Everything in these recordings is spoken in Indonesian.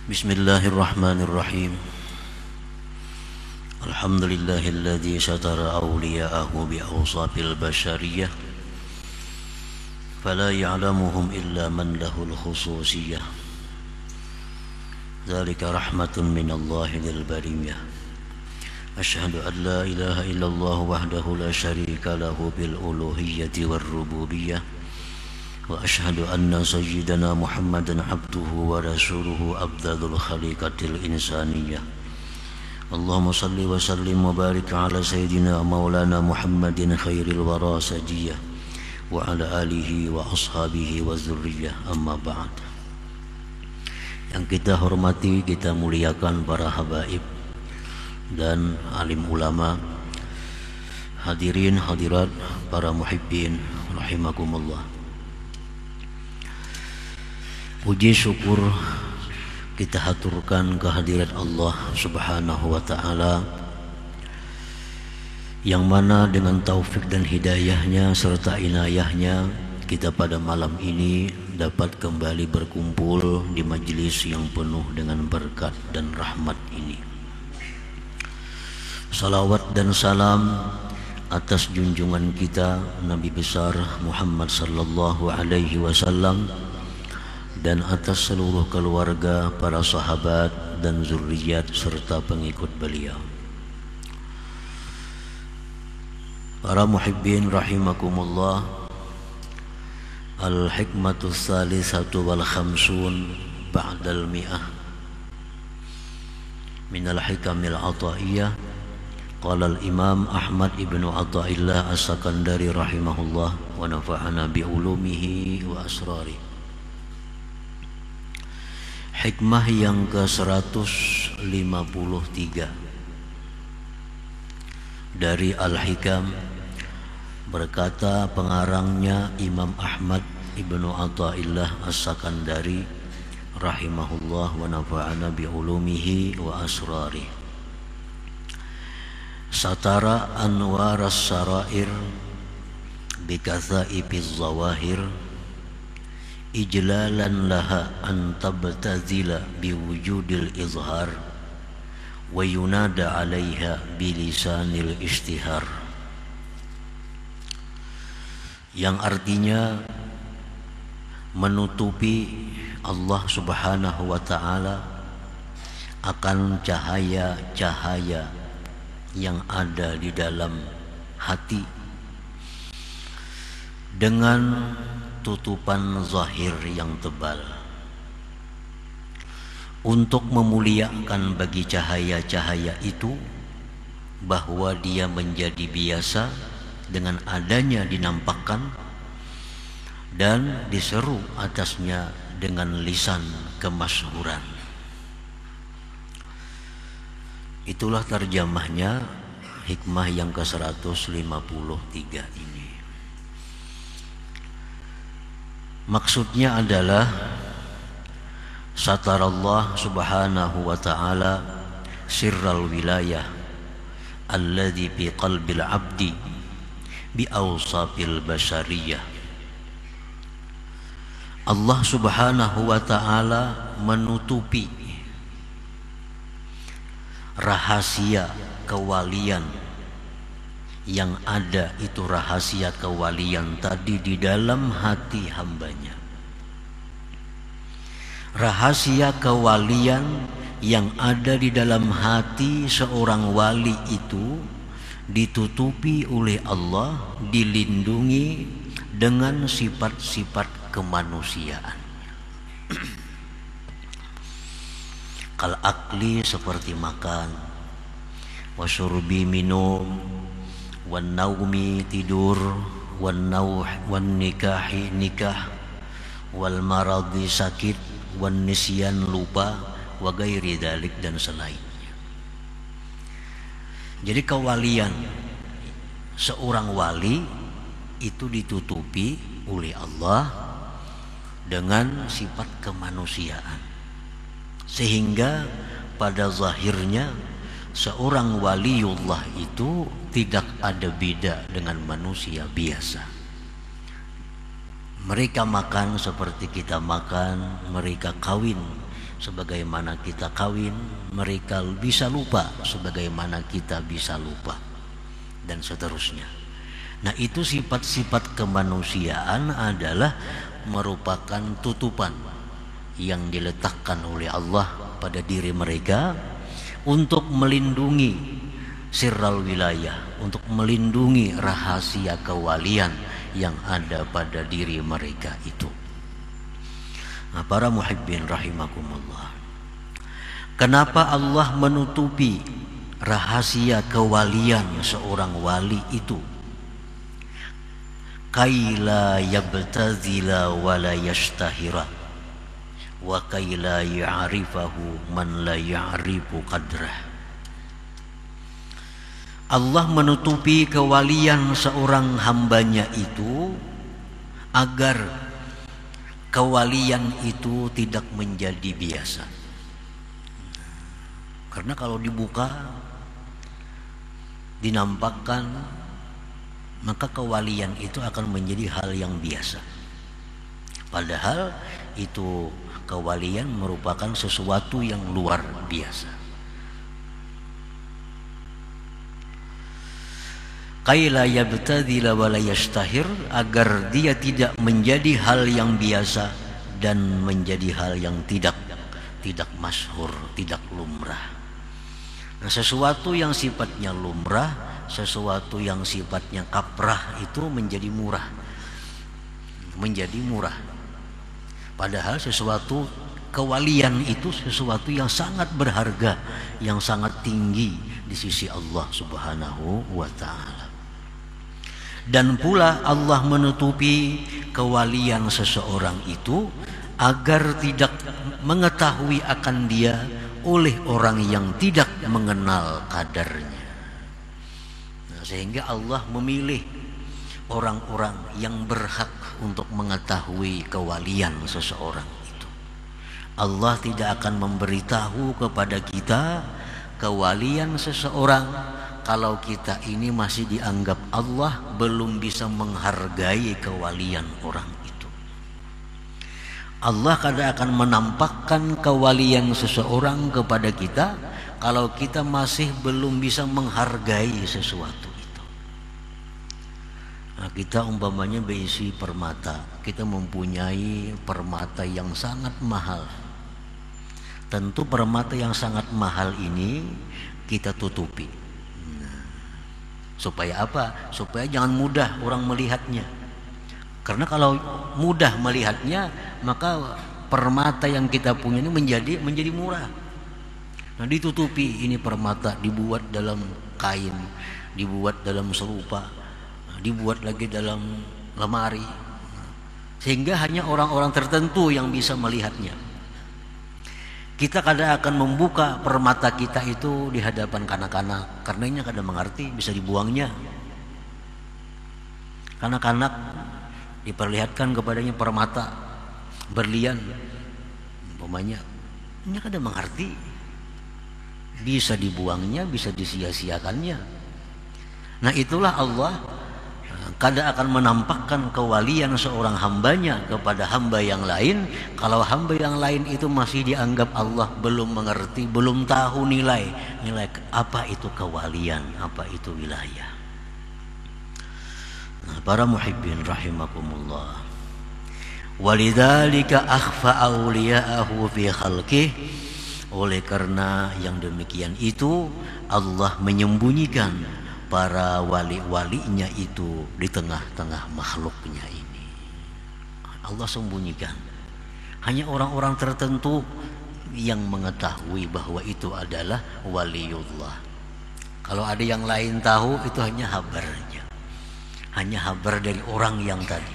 Bismillahirrahmanirrahim. Alhamdulillahilladzi satara awliya'ahu bi'awsafil bashariyah fala ya'lamuhum illa man lahul khususiyah. Dzalika rahmatun minallahi lil bariyah. Asyhadu an la ilaha illallah wahdahu la syarika lahu bil uluhiyyati war rububiyyah. Wa ashhadu anna sayyidana Muhammadan abduhu wa rasuluhu afdalul khaliqatil insaniyah. Allahumma salli wa sallim wa barik ala sayyidina maulana Muhammadin khairil wara sajiyah wa ala alihi wa ashabihi wa zurriyah, amma ba'd. Yang kita hormati, kita muliakan para habaib dan alim ulama, hadirin hadirat, para muhibbin rahimakumullah. Puji syukur kita haturkan kehadirat Allah Subhanahu wa ta'ala, yang mana dengan taufik dan hidayahnya serta inayahnya kita pada malam ini dapat kembali berkumpul di majelis yang penuh dengan berkat dan rahmat ini. Salawat dan salam atas junjungan kita Nabi besar Muhammad sallallahu alaihi wasallam dan atas seluruh keluarga, para sahabat dan zuriat serta pengikut beliau. Para muhibbin rahimakumullah, al-hikmatu tsalitsatu wal khamsun ba'dal mi'ah minal hikamil ataiyah. Qala al-imam Ahmad ibnu Athaillah as-Sakandari rahimahullah wa nafa'ana bi ulumihi wa asrari. Hikmah yang ke-153 dari Al-Hikam, berkata pengarangnya Imam Ahmad ibnu Athaillah as-Sakandari rahimahullah wa nafa'ana bi ulumihi wa asrari. Satara anwaras sarair bi kathaibiz zawahir ijlalan laha an tabtazila biwujudil izhar wa yunada alaiha bilisanil istihar, yang artinya menutupi Allah Subhanahu wa ta'ala akan cahaya-cahaya yang ada di dalam hati dengan tutupan zahir yang tebal, untuk memuliakan bagi cahaya-cahaya itu bahwa dia menjadi biasa dengan adanya dinampakkan dan diseru atasnya dengan lisan kemasyhuran. Itulah terjemahnya hikmah yang ke-153 ini. Maksudnya adalah satarallah subhanahu wa ta'ala sirral wilayah alladhi fi qalbil abdi bi awsafil bashariyah. Allah subhanahu wa ta'ala menutupi rahasia kewalian yang ada, itu rahasia kewalian tadi di dalam hati hambanya. Rahasia kewalian yang ada di dalam hati seorang wali itu ditutupi oleh Allah, dilindungi dengan sifat-sifat kemanusiaan. Kal akli, seperti makan, wasyurbi, minum, wan naumi, tidur, wan nauh, wan nikahi, nikah, wal maradi, sakit, wan nisyan, lupa, wa gairi dalik, dan selainnya. Jadi kewalian seorang wali itu ditutupi oleh Allah dengan sifat kemanusiaan, sehingga pada zahirnya seorang waliullah itu tidak ada beda dengan manusia biasa. Mereka makan seperti kita makan, mereka kawin sebagaimana kita kawin, mereka bisa lupa sebagaimana kita bisa lupa, dan seterusnya. Nah, itu sifat-sifat kemanusiaan adalah merupakan tutupan yang diletakkan oleh Allah pada diri mereka untuk melindungi sirral wilayah, untuk melindungi rahasia kewalian yang ada pada diri mereka itu. Nah, para muhibbin rahimakumullah, kenapa Allah menutupi rahasia kewalian seorang wali itu? Kaila yabtazila wala yashtahira wa kaila ya'rifahu man la ya'rifu qadrah. Allah menutupi kewalian seorang hambanya itu agar kewalian itu tidak menjadi biasa. Karena kalau dibuka, dinampakkan, maka kewalian itu akan menjadi hal yang biasa. Padahal itu kewalian merupakan sesuatu yang luar biasa. Kaila yabtadila wala yashtahir, agar dia tidak menjadi hal yang biasa dan menjadi hal yang tidak masyhur, tidak lumrah. Nah, sesuatu yang sifatnya lumrah, sesuatu yang sifatnya kaprah itu menjadi murah. Padahal sesuatu kewalian itu sesuatu yang sangat berharga, yang sangat tinggi di sisi Allah Subhanahu wa ta'ala. Dan pula Allah menutupi kewalian seseorang itu agar tidak mengetahui akan dia oleh orang yang tidak mengenal kadarnya. Nah, sehingga Allah memilih orang-orang yang berhak untuk mengetahui kewalian seseorang itu. Allah tidak akan memberitahu kepada kita kewalian seseorang kalau kita ini masih dianggap Allah belum bisa menghargai kewalian orang itu. Allah kadang akan menampakkan kewalian seseorang kepada kita kalau kita masih belum bisa menghargai sesuatu itu. Nah, kita umpamanya berisi permata, kita mempunyai permata yang sangat mahal. Tentu permata yang sangat mahal ini kita tutupi. Supaya apa? Supaya jangan mudah orang melihatnya. Karena kalau mudah melihatnya, maka permata yang kita punya ini menjadi murah. Nah, ditutupi, ini permata dibuat dalam kain, dibuat dalam serupa, dibuat lagi dalam lemari, sehingga hanya orang-orang tertentu yang bisa melihatnya. Kita kadang akan membuka permata kita itu di hadapan kanak-kanak, karenanya kadang mengerti, bisa dibuangnya. Kanak-kanak diperlihatkan kepadanya permata berlian, umpamanya, ini kadang mengerti, bisa dibuangnya, bisa disia-siakannya. Nah, itulah Allah kadang akan menampakkan kewalian seorang hambanya kepada hamba yang lain kalau hamba yang lain itu masih dianggap Allah belum mengerti, belum tahu nilai apa itu kewalian, apa itu wilayah. Nah, para muhibbin rahimakumullah, walidzalika akhfa awliya'ahu fi khalqih, oleh karena yang demikian itu Allah menyembunyikan para wali-walinya itu di tengah-tengah makhluknya ini. Allah sembunyikan. Hanya orang-orang tertentu yang mengetahui bahwa itu adalah waliullah. Kalau ada yang lain tahu, itu hanya habarnya, hanya habar dari orang yang tadi.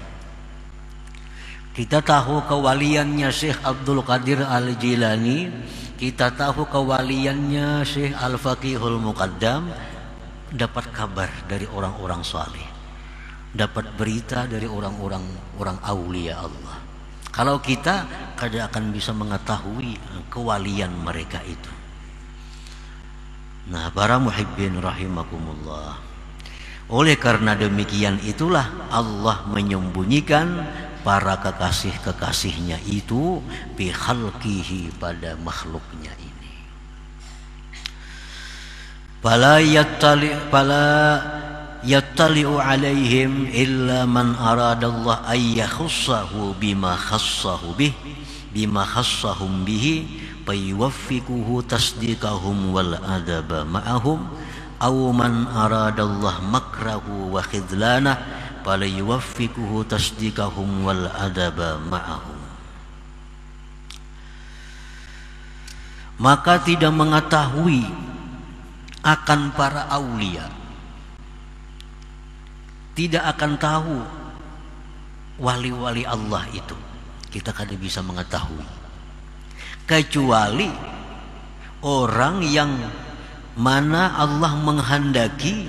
Kita tahu kewaliannya Syekh Abdul Qadir Al-Jilani, kita tahu kewaliannya Syekh Al-Faqihul Muqaddam, dapat kabar dari orang-orang saleh, dapat berita dari orang-orang aulia Allah. Kalau kita kadang akan bisa mengetahui kewalian mereka itu. Nah, para muhibbin rahimakumullah, oleh karena demikian itulah Allah menyembunyikan para kekasih-kekasihnya itu bi khalqihi, pada makhluknya ini. Fala yattali'u alaihim illa man aradallah ay yakhussahu bima khassahum bihi fayuwaffiquhu tasdiqahum wal adaba ma'ahum aw man aradallah makrahu wa khidlanah fala yuwaffiquhu tasdiqahum wal adaba ma'ahum. Maka tidak mengetahui akan para aulia, tidak akan tahu wali-wali Allah itu, kita kada bisa mengetahui kecuali orang yang mana Allah menghendaki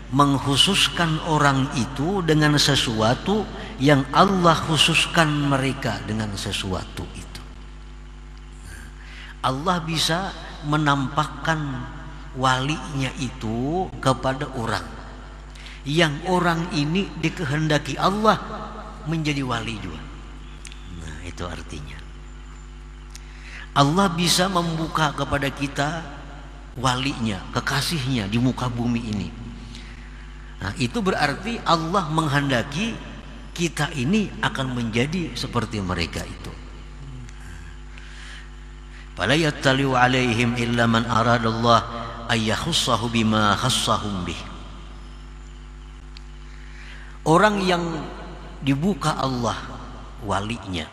mengkhususkan orang itu dengan sesuatu yang Allah khususkan mereka dengan sesuatu itu. Allah bisa menampakkan walinya itu kepada orang yang orang ini dikehendaki Allah menjadi wali juga. Nah, itu artinya Allah bisa membuka kepada kita walinya, kekasihnya di muka bumi ini. Nah, itu berarti Allah menghendaki kita ini akan menjadi seperti mereka itu. Fala yattali'u alaihim illa man aradallah ay yakhussahu bima khassahum bih. Orang yang dibuka Allah walinya,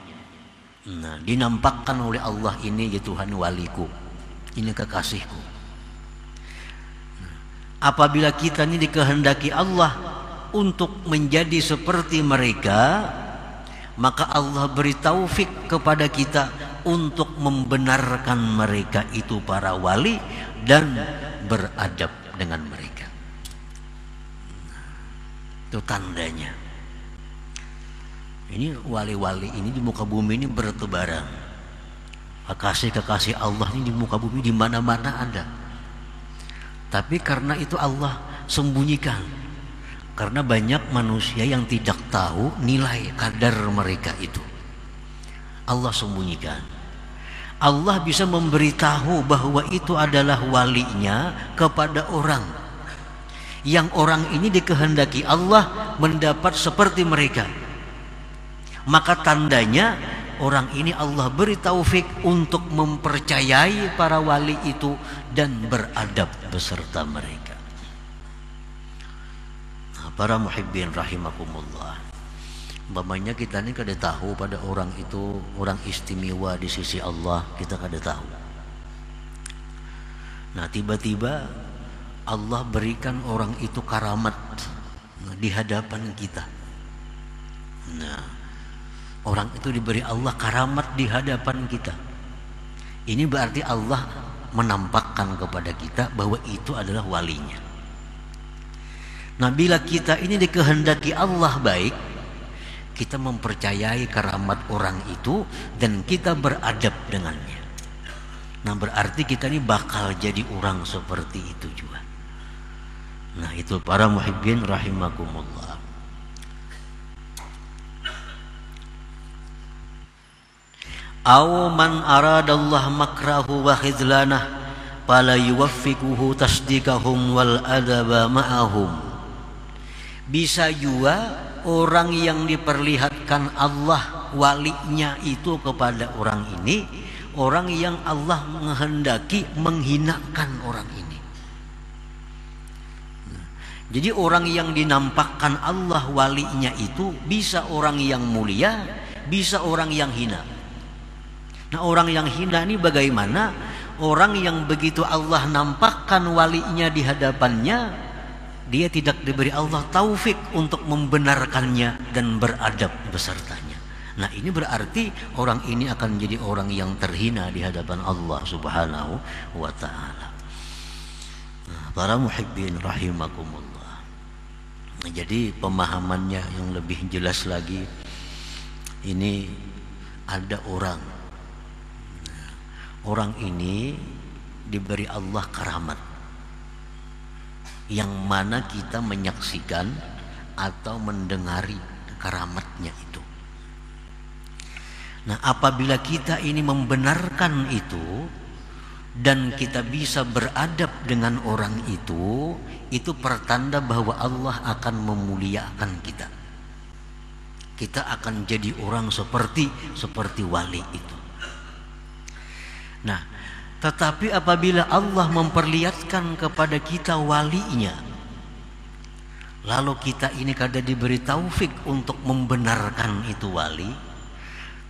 nah, dinampakkan oleh Allah, ini ya Tuhan waliku, ini kekasihku. Apabila kita ini dikehendaki Allah untuk menjadi seperti mereka, maka Allah beri taufik kepada kita untuk membenarkan mereka itu para wali dan beradab dengan mereka. Itu tandanya. Ini wali-wali ini di muka bumi ini bertebaran. Kekasih-kekasih Allah ini di muka bumi di mana-mana ada. Tapi karena itu Allah sembunyikan. Karena banyak manusia yang tidak tahu nilai kadar mereka itu. Allah sembunyikan. Allah bisa memberitahu bahwa itu adalah walinya kepada orang. Yang orang ini dikehendaki Allah mendapat seperti mereka. Maka tandanya orang ini Allah beri taufik untuk mempercayai para wali itu dan beradab beserta mereka. Nah, para muhibbin rahimakumullah, umpamanya kita ini kada tahu pada orang itu orang istimewa di sisi Allah, kita kada tahu. Nah, tiba-tiba Allah berikan orang itu karamat di hadapan kita. Nah, orang itu diberi Allah karamat di hadapan kita. Ini berarti Allah menampakkan kepada kita bahwa itu adalah walinya. Nah, bila kita ini dikehendaki Allah baik, kita mempercayai karamat orang itu dan kita beradab dengannya. Nah, berarti kita ini bakal jadi orang seperti itu juga. Nah, itu para muhibbin rahimakumullah. Aw man aradallah makrahu wa khidlanah fala yuwaffiquhu tasdiqahum wal adaba ma'ahum. Bisa juga orang yang diperlihatkan Allah walinya itu kepada orang ini, orang yang Allah menghendaki menghinakan orang ini. Jadi orang yang dinampakkan Allah walinya itu bisa orang yang mulia, bisa orang yang hina. Nah, orang yang hina ini bagaimana? Orang yang begitu Allah nampakkan walinya di hadapannya, dia tidak diberi Allah taufik untuk membenarkannya dan beradab besertanya. Nah, ini berarti orang ini akan menjadi orang yang terhina di hadapan Allah Subhanahu wa ta'ala. Nah, para muhibbin rahimakumullah. Nah, jadi pemahamannya yang lebih jelas lagi, ini ada orang. Orang ini diberi Allah karamat yang mana kita menyaksikan atau mendengari karamatnya itu. Nah, apabila kita ini membenarkan itu dan kita bisa beradab dengan orang itu pertanda bahwa Allah akan memuliakan kita. Kita akan jadi orang seperti wali itu. Nah, tetapi apabila Allah memperlihatkan kepada kita walinya, lalu kita ini kada diberi taufik untuk membenarkan itu wali,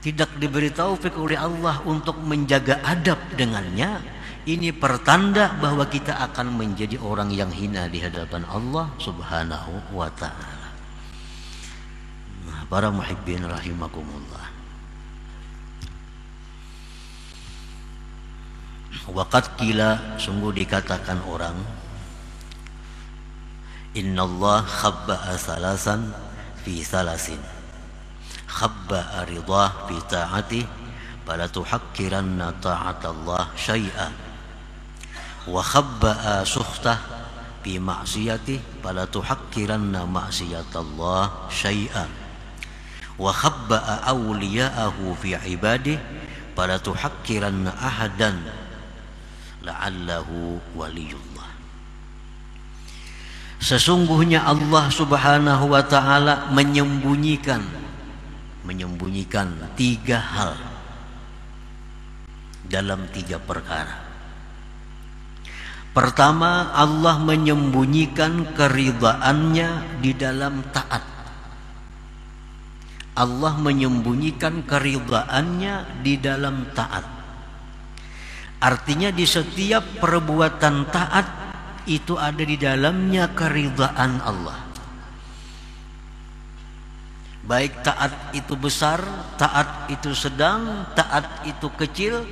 tidak diberi taufik oleh Allah untuk menjaga adab dengannya, ini pertanda bahwa kita akan menjadi orang yang hina di hadapan Allah Subhanahu wa ta'ala. Nah, para muhibbin rahimakumullah, waqad qila, sungguh dikatakan orang, innallah khabba'a salasan fi salasin, khabba'a ridah fi ta'atih fala tuhakkiranna ta'atallah syai'a, wa khabba'a sukhtah fi ma'siyatih fala tuhakkiranna ma'siyatallah syai'a, wa khabba'a awliya'ahu fi ibadih fala tuhakkiranna ahadan la'allahu waliyullah. Sesungguhnya Allah Subhanahu wa ta'ala menyembunyikan tiga hal dalam tiga perkara. Pertama, Allah menyembunyikan keridhaannya di dalam taat. Allah menyembunyikan keridhaannya di dalam taat. Artinya di setiap perbuatan taat itu ada di dalamnya keridhaan Allah. Baik taat itu besar, taat itu sedang, taat itu kecil,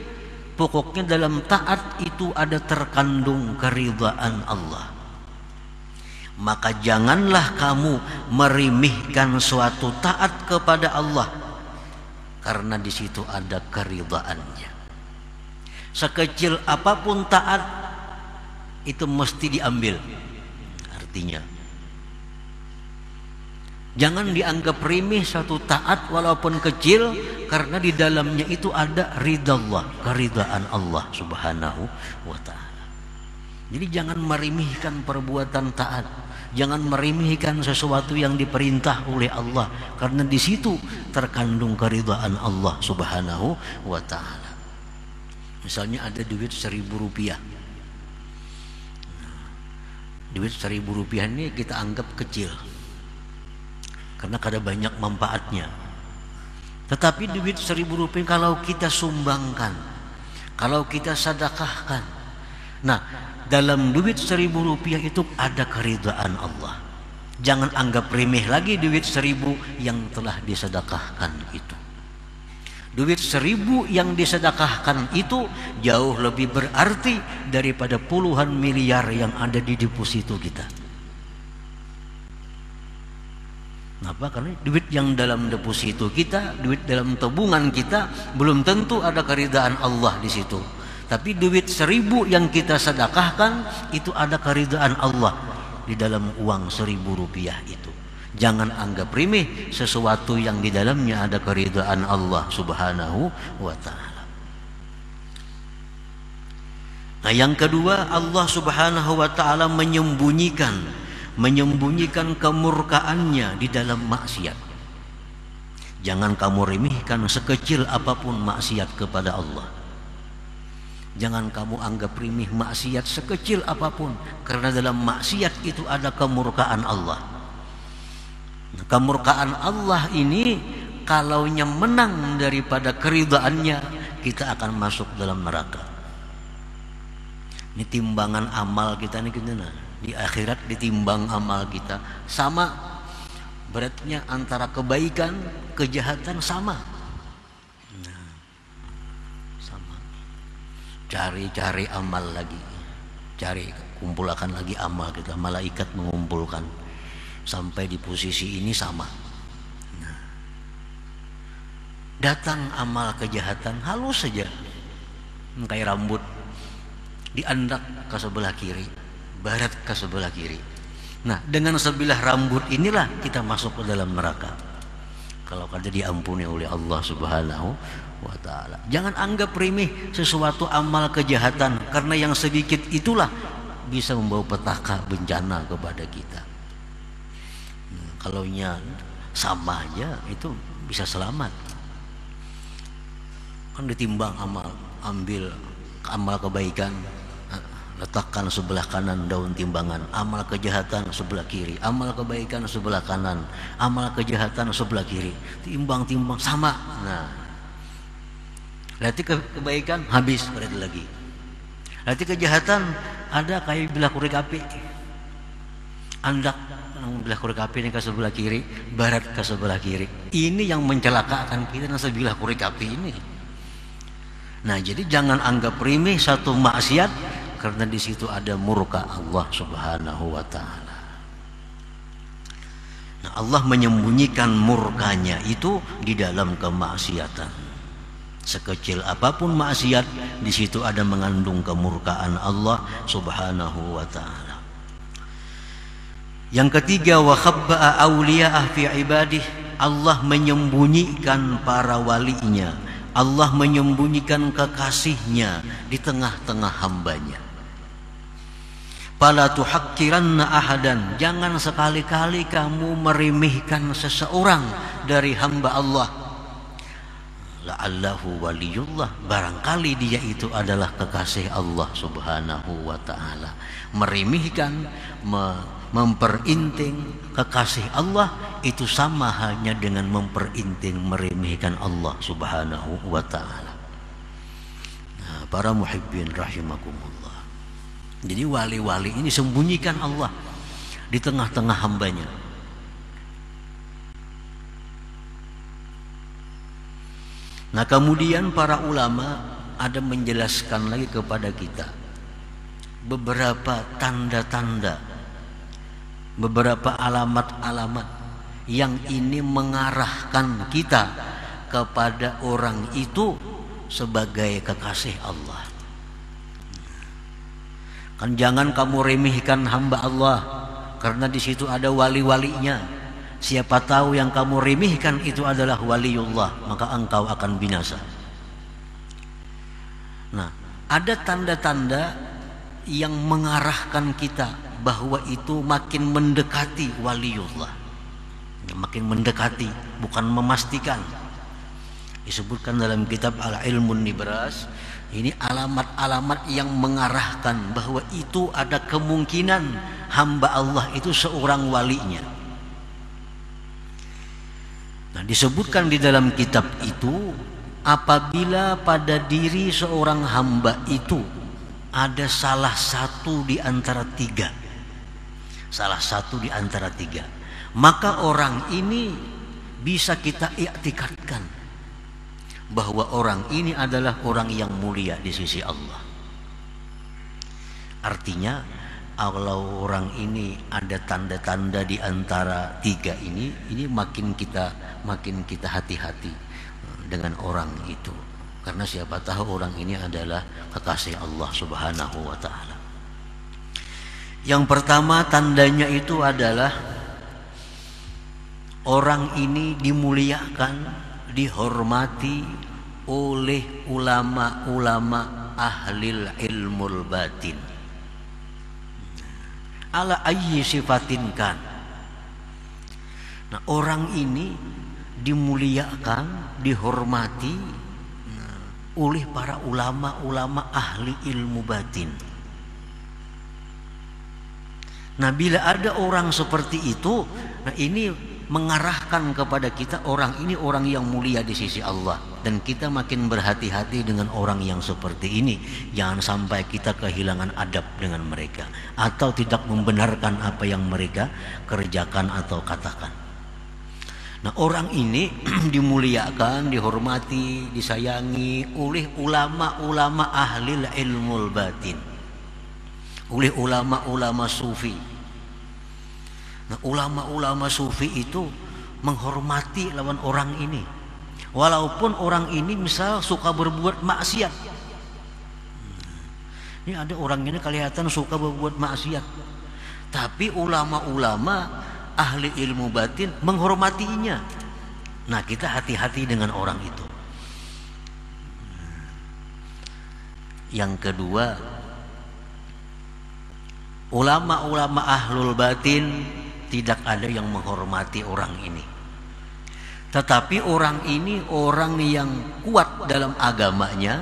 pokoknya dalam taat itu ada terkandung keridhaan Allah. Maka janganlah kamu meremehkan suatu taat kepada Allah, karena di situ ada keridhaannya. Sekecil apapun taat itu mesti diambil. Artinya jangan dianggap remeh satu taat walaupun kecil, karena di dalamnya itu ada ridha Allah, keridhaan Allah Subhanahu wa ta'ala. Jadi jangan meremehkan perbuatan taat, jangan meremehkan sesuatu yang diperintah oleh Allah, karena di situ terkandung keridhaan Allah Subhanahu wa ta'ala. Misalnya ada duit 1.000 rupiah. Duit 1.000 rupiah ini kita anggap kecil karena kada banyak manfaatnya. Tetapi duit 1.000 rupiah kalau kita sumbangkan, kalau kita sedekahkan, nah dalam duit 1.000 rupiah itu ada keridhaan Allah. Jangan anggap remeh lagi duit 1.000 yang telah disedekahkan itu. Duit 1.000 yang disedekahkan itu jauh lebih berarti daripada puluhan miliar yang ada di deposito kita. Kenapa? Karena duit yang dalam deposito kita, duit dalam tabungan kita, belum tentu ada keridhaan Allah di situ. Tapi duit 1.000 yang kita sedekahkan itu ada keridhaan Allah di dalam uang 1.000 rupiah itu. Jangan anggap remeh sesuatu yang di dalamnya ada keridhaan Allah Subhanahu wa ta'ala. Nah, yang kedua, Allah Subhanahu wa ta'ala menyembunyikan kemurkaannya di dalam maksiat. Jangan kamu remehkan sekecil apapun maksiat kepada Allah. Jangan kamu anggap remeh maksiat sekecil apapun, karena dalam maksiat itu ada kemurkaan Allah. Kemurkaan Allah ini kalaunya menang daripada keridhaannya, kita akan masuk dalam neraka. Ini timbangan amal kita nih, di akhirat ditimbang amal kita sama beratnya antara kebaikan kejahatan sama. Nah, sama. Cari amal lagi, kumpulkan lagi amal kita, malaikat mengumpulkan sampai di posisi ini sama. Nah, datang amal kejahatan halus saja, kayak rambut diandak ke sebelah kiri, barat ke sebelah kiri. Nah, dengan sebilah rambut inilah kita masuk ke dalam neraka, kalau kada diampuni oleh Allah Subhanahu wa ta'ala. Jangan anggap remeh sesuatu amal kejahatan, karena yang sedikit itulah bisa membawa petaka bencana kepada kita. Kalau nya sama aja itu bisa selamat. Kan ditimbang amal, ambil amal kebaikan, letakkan sebelah kanan daun timbangan, amal kejahatan sebelah kiri, amal kebaikan sebelah kanan, amal kejahatan sebelah kiri, timbang-timbang sama. Nah, berarti kebaikan habis, berarti lagi. Berarti kejahatan ada kayak bilah korek api, andak bilah korek api ini ke sebelah kiri, barat ke sebelah kiri. Ini yang mencelakakan kita dengan sebilah korek api ini. Nah, jadi jangan anggap remeh satu maksiat, karena di situ ada murka Allah Subhanahu wa ta'ala. Nah, Allah menyembunyikan murkanya itu di dalam kemaksiatan. Sekecil apapun maksiat, di situ ada mengandung kemurkaan Allah Subhanahu wa ta'ala. Yang ketiga, wa khabba'a awliya'ah fi ibadih, Allah menyembunyikan para walinya, Allah menyembunyikan kekasihnya di tengah-tengah hambanya. Fala tuhakkiranna ahadan, jangan sekali-kali kamu meremehkan seseorang dari hamba Allah. La'allahu waliyullah, barangkali dia itu adalah kekasih Allah Subhanahu wa ta'ala. Meremehkan, memperinting kekasih Allah itu sama hanya dengan memperinting, meremehkan Allah Subhanahu wa ta'ala. Nah, para muhibbin rahimakumullah, jadi wali-wali ini sembunyikan Allah di tengah-tengah hambanya. Nah, kemudian para ulama ada menjelaskan lagi kepada kita beberapa tanda-tanda, beberapa alamat-alamat yang ini mengarahkan kita kepada orang itu sebagai kekasih Allah. Kan jangan kamu remehkan hamba Allah, karena di situ ada wali-walinya. Siapa tahu yang kamu remehkan itu adalah waliullah, maka engkau akan binasa. Nah, ada tanda-tanda yang mengarahkan kita bahwa itu makin mendekati waliullah, makin mendekati, bukan memastikan. Disebutkan dalam kitab Al-Ilmun Nibras, ini alamat-alamat yang mengarahkan bahwa itu ada kemungkinan hamba Allah itu seorang walinya. Nah, disebutkan di dalam kitab itu, apabila pada diri seorang hamba itu ada salah satu di antara tiga, maka orang ini bisa kita i'tikadkan bahwa orang ini adalah orang yang mulia di sisi Allah. Artinya, kalau orang ini ada tanda-tanda di antara tiga ini makin kita hati-hati dengan orang itu, karena siapa tahu orang ini adalah kekasih Allah Subhanahu wa ta'ala. Yang pertama tandanya itu adalah orang ini dimuliakan, dihormati oleh ulama-ulama ahlil ilmul batin, ala ayyi sifatin kan. Nah, orang ini dimuliakan, dihormati oleh para ulama-ulama ahli ilmu batin. Nah, bila ada orang seperti itu, nah ini mengarahkan kepada kita orang ini orang yang mulia di sisi Allah, dan kita makin berhati-hati dengan orang yang seperti ini. Jangan sampai kita kehilangan adab dengan mereka atau tidak membenarkan apa yang mereka kerjakan atau katakan. Nah, orang ini dimuliakan, dihormati, disayangi oleh ulama-ulama ahli ilmul batin, oleh ulama-ulama sufi. Nah, ulama-ulama sufi itu menghormati lawan orang ini, walaupun orang ini misal suka berbuat maksiat. Ini ada orang ini kelihatan suka berbuat maksiat, tapi ulama-ulama ahli ilmu batin menghormatinya. Nah, kita hati-hati dengan orang itu. Yang kedua, ulama-ulama ahlul batin tidak ada yang menghormati orang ini. Tetapi orang ini orang yang kuat dalam agamanya,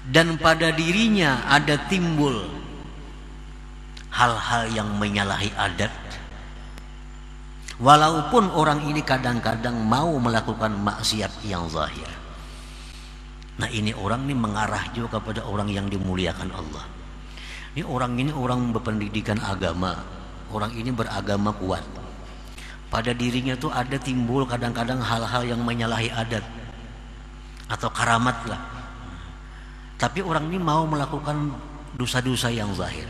dan pada dirinya ada timbul hal-hal yang menyalahi adat. Walaupun orang ini kadang-kadang mau melakukan maksiat yang zahir. Nah, ini orang ini mengarah juga kepada orang yang dimuliakan Allah. Ini orang berpendidikan agama. Orang ini beragama kuat. Pada dirinya tuh ada timbul kadang-kadang hal-hal yang menyalahi adat atau karamat lah. Tapi orang ini mau melakukan dosa-dosa yang zahir.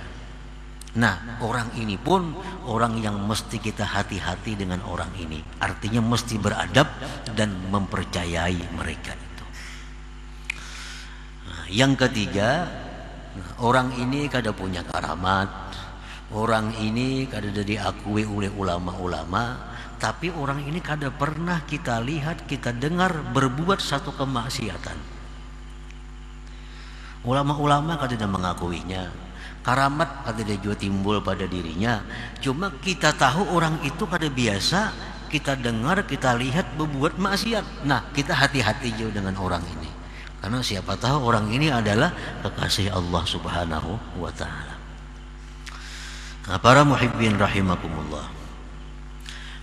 Nah, orang ini pun orang yang mesti kita hati-hati dengan orang ini. Artinya mesti beradab dan mempercayai mereka itu. Nah, yang ketiga, orang ini kada punya karamat. Orang ini kada diakui oleh ulama-ulama. Tapi orang ini kada pernah kita lihat, kita dengar berbuat satu kemaksiatan. Ulama-ulama kada mengakuinya. Karamat kada juga timbul pada dirinya. Cuma kita tahu orang itu kada biasa, kita dengar, kita lihat berbuat maksiat. Nah, kita hati-hati juga dengan orang ini. Karena siapa tahu orang ini adalah kekasih Allah Subhanahu wa taala. Nah, para muhibbin rahimakumullah.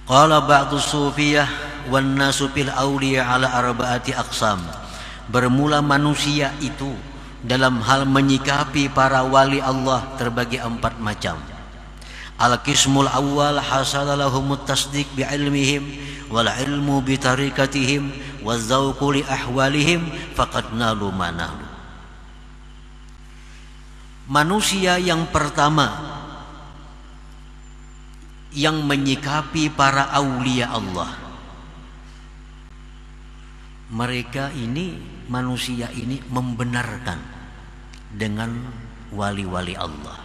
Qala ba'du sufiyah wan nasu fil awliya ala arba'ati aqsam. Bermula manusia itu dalam hal menyikapi para wali Allah terbagi 4 macam. Al-qismul awwal hasala lahumut tasdiq bi ilmihim wal ilmu bi tariqatihim wa dzauqu li ahwalihim faqad nalu manalu. Manusia yang pertama yang menyikapi para aulia Allah, mereka ini, manusia ini membenarkan dengan wali-wali Allah.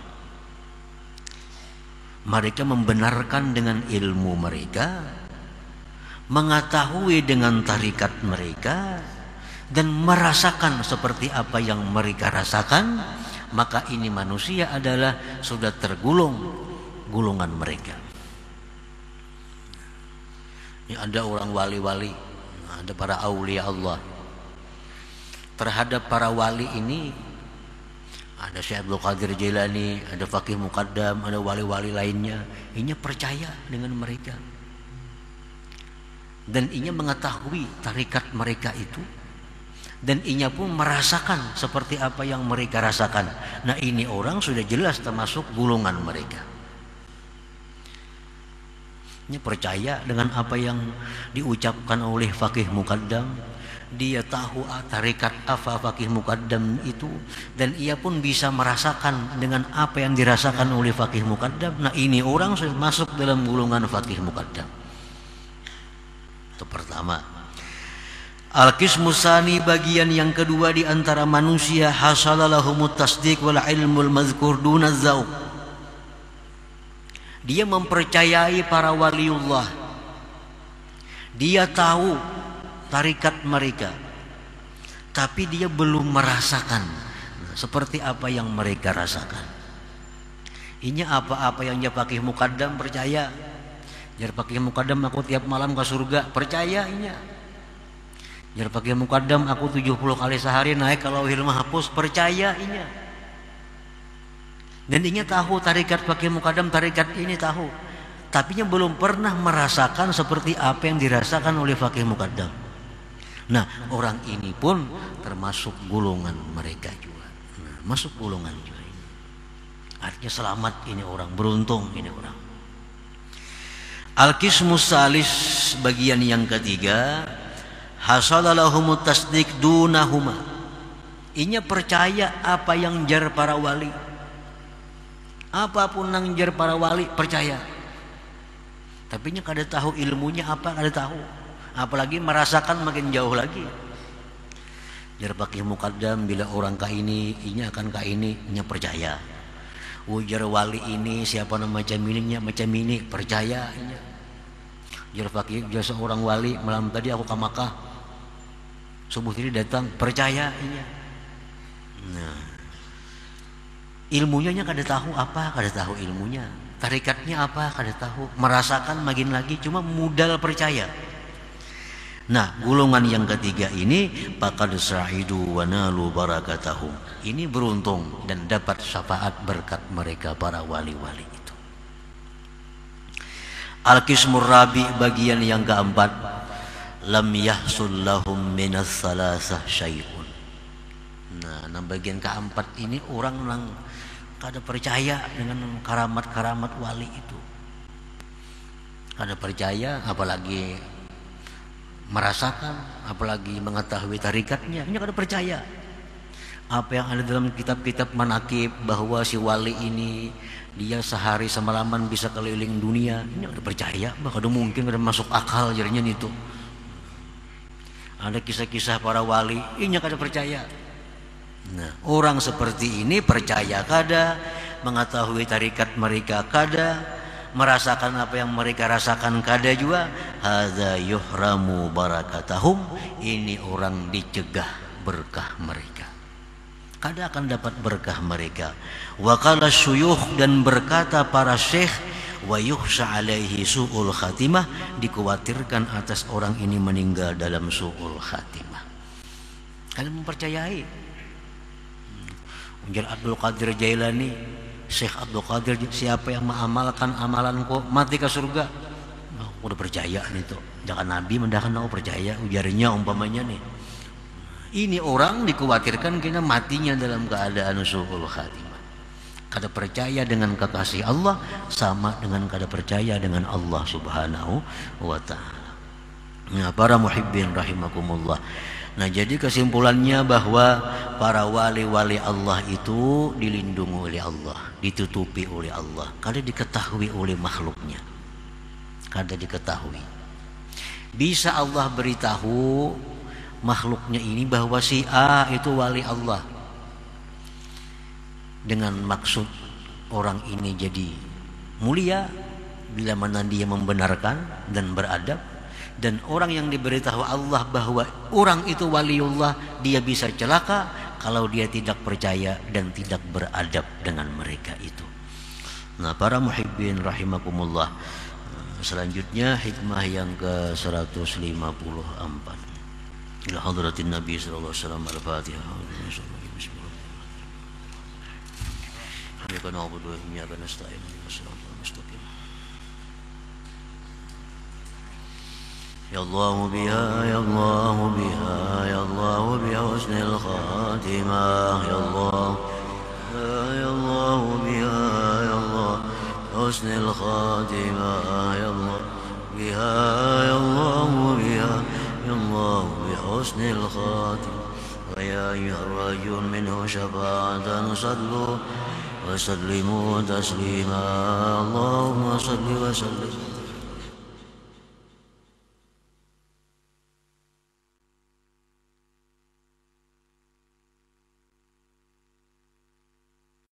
Mereka membenarkan dengan ilmu mereka, mengetahui dengan tarikat mereka, dan merasakan seperti apa yang mereka rasakan. Maka ini manusia adalah sudah tergolong golongan mereka. Ini ada orang wali-wali, ada para aulia Allah. Terhadap para wali ini ada Syekh Abdul Qadir Jailani, ada Faqih Muqaddam, ada wali-wali lainnya. Inya percaya dengan mereka, dan inya mengetahui tarikat mereka itu, dan inya pun merasakan seperti apa yang mereka rasakan. Nah, ini orang sudah jelas termasuk golongan mereka. Inya percaya dengan apa yang diucapkan oleh Faqih Muqaddam. Dia tahu tarikat apa Faqih Muqaddam itu, dan ia pun bisa merasakan dengan apa yang dirasakan oleh Faqih Muqaddam. Nah, ini orang sudah masuk dalam golongan Faqih Muqaddam. Itu pertama. Al-qismu tsani, bagian yang kedua di antara manusia, hasala lahumut tasdiq wal ilmul mazkur duna dzauq. Dia mempercayai para waliullah. Dia tahu tarikat mereka, tapi dia belum merasakan seperti apa yang mereka rasakan. Ini apa-apa yang dia Faqih Muqaddam percaya. Jar Faqih Muqaddam aku tiap malam ke surga, percaya inya. Jar Faqih Muqaddam aku 70 kali sehari naik ke Lauhil Mahfuz, percaya inya. Dan inya tahu tarikat Faqih Muqaddam, tarikat ini tahu, tapi nya belum pernah merasakan seperti apa yang dirasakan oleh Faqih Muqaddam. Nah, orang ini pun termasuk golongan mereka juga. Nah, masuk golongan juga. Artinya selamat ini orang, beruntung ini orang. Al-qismus salis, bagian yang ketiga, hasala lahumut tasdiq dunahuma. Inya percaya apa yang jar para wali. Apapun yang jar para wali percaya. Tapi nya kada tahu ilmunya apa, kada tahu. Apalagi merasakan makin jauh lagi. Jar Faqih Muqaddam bila orang ka ini, inya akan ka ini, inya percaya. Ujar wali ini siapa nama macam ini, percaya inya. Jar fakih, jar seorang wali malam tadi aku ke Makkah, subuh tadi datang, percaya iya. Nah, ilmunya kada tahu apa, kada tahu ilmunya, tarikatnya apa kada tahu, merasakan makin lagi cuma modal percaya. Nah, golongan yang ketiga ini faqad sa'idu wa nalu barakatahum. Ini beruntung dan dapat syafaat berkat mereka para wali-wali itu. Al-qismur rabi, bagian yang keempat, lam yahsul lahum minas salasah syai'un. Nah, bagian keempat ini orang yang kada percaya dengan karamat-karamat wali itu. Kada percaya, apalagi merasakan, apalagi mengetahui tarikatnya, ini kada percaya. Apa yang ada dalam kitab-kitab manakib bahwa si wali ini dia sehari semalaman bisa keliling dunia, ini kada percaya, kada mungkin, kada masuk akal jadinya itu. Ada kisah-kisah para wali, ini kada percaya. Nah, orang seperti ini percaya kada, mengetahui tarikat mereka kada, merasakan apa yang mereka rasakan kada juga. Hadza yuhramu barakatahum, ini orang dicegah berkah mereka, kada akan dapat berkah mereka. Wa qala syuyukh, dan berkata para syekh, wa yukhsha alaihi su'ul khatimah, dikhawatirkan atas orang ini meninggal dalam su'ul khatimah. Kalian mempercayai Unjar Abdul Qadir Jailani, Syekh Abdul Qadir, siapa yang mengamalkan amalanku mati ke surga. Aku udah percaya nih tuh, jangan Nabi mendakan aku percaya, ujarnya umpamanya nih. Ini orang dikhawatirkan kena matinya dalam keadaan su'ul khatimah. Kada percaya dengan kekasih Allah sama dengan kada percaya dengan Allah Subhanahu wa ta'ala. Nah, para muhibbin rahimakumullah. Nah, jadi kesimpulannya bahwa para wali-wali Allah itu dilindungi oleh Allah, ditutupi oleh Allah, kada diketahui oleh makhluknya, kada diketahui. Bisa Allah beritahu makhluknya ini bahwa si A itu wali Allah, dengan maksud orang ini jadi mulia bila mana dia membenarkan dan beradab. Dan orang yang diberitahu Allah bahwa orang itu waliullah, dia bisa celaka kalau dia tidak percaya dan tidak beradab dengan mereka itu. Nah, para muhibbin rahimakumullah, selanjutnya hikmah yang ke-154. Ila hadratin Nabi sallallahu alaihi wasallam. Al-Fatihah. Iyyaka na'budu wa iyyaka nasta'in. Ihdinas siratal mustaqim. Ya Allah biha, ya Allah biha, ya Allah biha husnul khatimah. Ya Allah, ya Allah biha, ya Allah husnul khatimah. Ya Allah biha, ya Allah biha, ya Allah biha husnul khatimah. Wa ya ayyuhar rajul minhu syafa'atan sallu wa sallimu taslima. Allahumma salli wa sallim